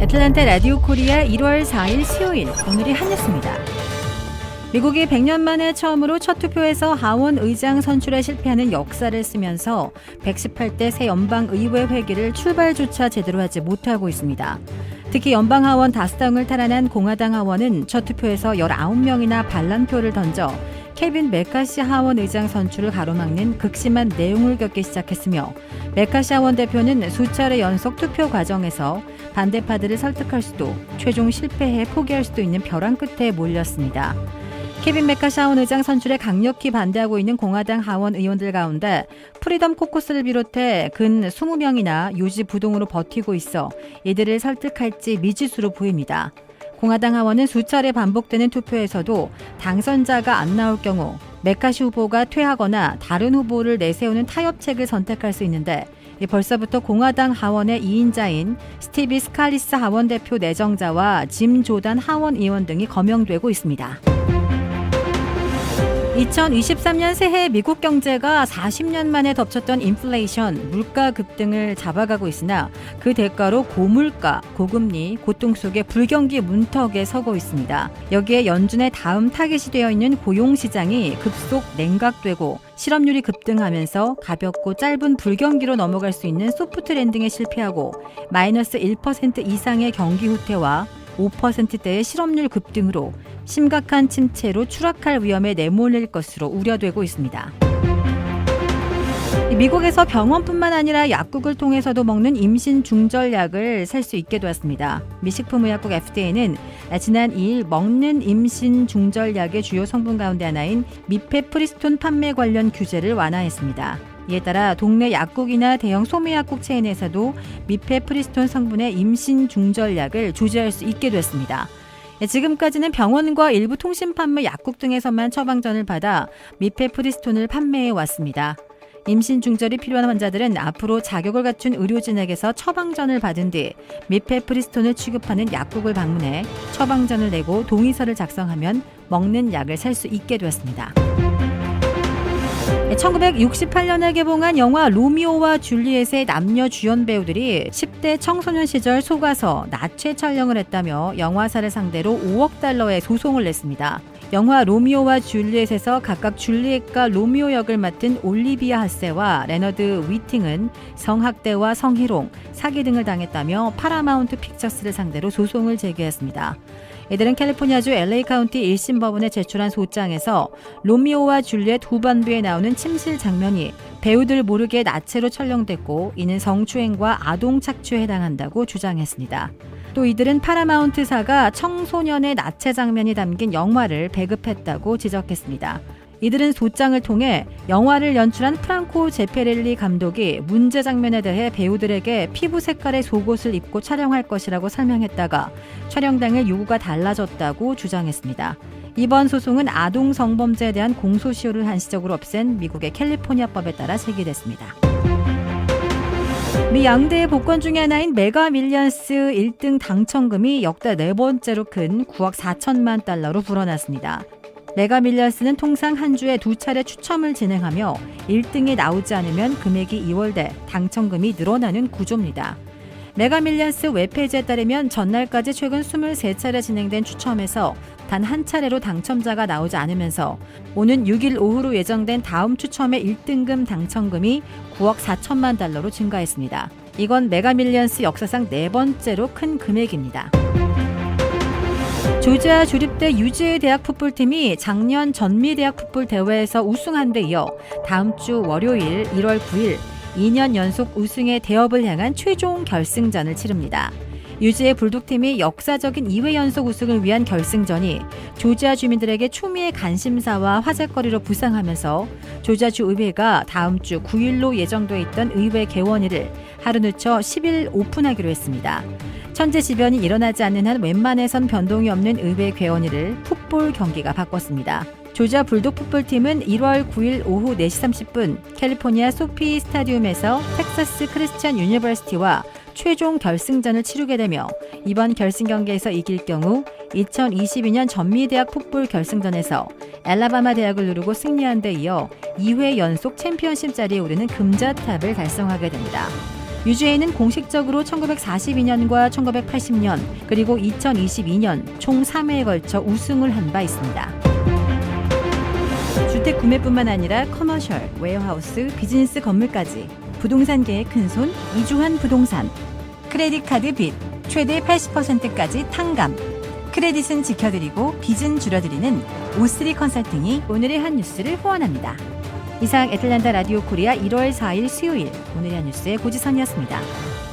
애틀랜타 라디오 코리아 1월 4일 수요일, 오늘이 한 뉴스입니다. 미국이 100년 만에 처음으로 첫 투표에서 하원 의장 선출에 실패하는 역사를 쓰면서 118대 새 연방의회 회기를 출발조차 제대로 하지 못하고 있습니다. 특히 연방하원 다수당을 탈환한 공화당 하원은 첫 투표에서 19명이나 반란표를 던져 케빈 메카시 하원 의장 선출을 가로막는 극심한 내용을 겪기 시작했으며, 메카시 하원 대표는 수차례 연속 투표 과정에서 반대파들을 설득할 수도, 최종 실패해 포기할 수도 있는 벼랑 끝에 몰렸습니다. 케빈 메카시 하원 의장 선출에 강력히 반대하고 있는 공화당 하원 의원들 가운데 프리덤 코커스를 비롯해 근 20명이나 요지부동으로 버티고 있어 이들을 설득할지 미지수로 보입니다. 공화당 하원은 수차례 반복되는 투표에서도 당선자가 안 나올 경우 메카시 후보가 퇴하거나 다른 후보를 내세우는 타협책을 선택할 수 있는데, 벌써부터 공화당 하원의 2인자인 스티비 스칼리스 하원 대표 내정자와 짐 조단 하원 의원 등이 거명되고 있습니다. 2023년 새해 미국 경제가 40년 만에 덮쳤던 인플레이션, 물가 급등을 잡아가고 있으나 그 대가로 고물가, 고금리, 고통 속에 불경기 문턱에 서고 있습니다. 여기에 연준의 다음 타깃이 되어 있는 고용시장이 급속 냉각되고 실업률이 급등하면서 가볍고 짧은 불경기로 넘어갈 수 있는 소프트 랜딩에 실패하고 마이너스 1% 이상의 경기 후퇴와 5%대의 실업률 급등으로 심각한 침체로 추락할 위험에 내몰릴 것으로 우려되고 있습니다. 미국에서 병원뿐만 아니라 약국을 통해서도 먹는 임신 중절약을 살 수 있게 되었습니다. 미 식품의약국 FDA는 지난 2일 먹는 임신 중절약의 주요 성분 가운데 하나인 미페프리스톤 판매 관련 규제를 완화했습니다. 이에 따라 동네 약국이나 대형 소매약국 체인에서도 미페프리스톤 성분의 임신 중절약을 조제할 수 있게 됐습니다. 지금까지는 병원과 일부 통신 판매 약국 등에서만 처방전을 받아 미페프리스톤을 판매해 왔습니다. 임신 중절이 필요한 환자들은 앞으로 자격을 갖춘 의료진에게서 처방전을 받은 뒤 미페프리스톤을 취급하는 약국을 방문해 처방전을 내고 동의서를 작성하면 먹는 약을 살 수 있게 되었습니다. 1968년에 개봉한 영화 로미오와 줄리엣의 남녀 주연 배우들이 10대 청소년 시절 속아서 나체 촬영을 했다며 영화사를 상대로 5억 달러의 소송을 냈습니다. 영화 로미오와 줄리엣에서 각각 줄리엣과 로미오 역을 맡은 올리비아 하세와 레너드 위팅은 성학대와 성희롱, 사기 등을 당했다며 파라마운트 픽처스를 상대로 소송을 제기했습니다. 이들은 캘리포니아주 LA 카운티 1심 법원에 제출한 소장에서 로미오와 줄리엣 후반부에 나오는 침실 장면이 배우들 모르게 나체로 촬영됐고 이는 성추행과 아동 착취에 해당한다고 주장했습니다. 또 이들은 파라마운트사가 청소년의 나체 장면이 담긴 영화를 배급했다고 지적했습니다. 이들은 소장을 통해 영화를 연출한 프랑코 제페렐리 감독이 문제 장면에 대해 배우들에게 피부 색깔의 속옷을 입고 촬영할 것이라고 설명했다가 촬영 당일 요구가 달라졌다고 주장했습니다. 이번 소송은 아동 성범죄에 대한 공소시효를 한시적으로 없앤 미국의 캘리포니아법에 따라 제기됐습니다. 미 양대의 복권 중에 하나인 메가 밀리언스 1등 당첨금이 역대 4번째로 큰 9억 4천만 달러로 불어났습니다. 메가 밀리언스는 통상 한 주에 2차례 추첨을 진행하며 1등이 나오지 않으면 금액이 2월돼 당첨금이 늘어나는 구조입니다. 메가 밀리언스 웹페이지에 따르면 전날까지 최근 23차례 진행된 추첨에서 단 한 차례로 당첨자가 나오지 않으면서 오는 6일 오후로 예정된 다음 추첨의 1등금 당첨금이 9억 4천만 달러로 증가했습니다. 이건 메가 밀리언스 역사상 4번째로 큰 금액입니다. 조지아 주립대 유지의 대학 풋볼팀이 작년 전미대학 풋볼 대회에서 우승한 데 이어 다음 주 월요일 1월 9일 2년 연속 우승의 대업을 향한 최종 결승전을 치릅니다. 유지의 불독팀이 역사적인 2회 연속 우승을 위한 결승전이 조지아 주민들에게 초미의 관심사와 화제거리로 부상하면서 조지아주 의회가 다음 주 9일로 예정돼 있던 의회 개원일을 하루 늦춰 10일 오픈하기로 했습니다. 천재지변이 일어나지 않는 한 웬만해선 변동이 없는 의회 개원일을 풋볼 경기가 바꿨습니다. 조지아 불독 풋볼팀은 1월 9일 오후 4시 30분 캘리포니아 소피 스타디움에서 텍사스 크리스천 유니버시티와 최종 결승전을 치르게 되며 이번 결승 경기에서 이길 경우 2022년 전미대학 풋볼 결승전에서 엘라바마 대학을 누르고 승리한 데 이어 2회 연속 챔피언십 자리에 오르는 금자탑을 달성하게 됩니다. 유지에는 공식적으로 1942년과 1980년 그리고 2022년 총 3회에 걸쳐 우승을 한 바 있습니다. 주택 구매뿐만 아니라 커머셜, 웨어하우스, 비즈니스 건물까지 부동산계의 큰손 이주환 부동산. 크레딧 카드 빚 최대 80%까지 탕감. 크레딧은 지켜드리고 빚은 줄여드리는 O3 컨설팅이 오늘의 한 뉴스를 후원합니다. 이상 애틀랜타 라디오 코리아 1월 4일 수요일 오늘의 한 뉴스의 고지선이었습니다.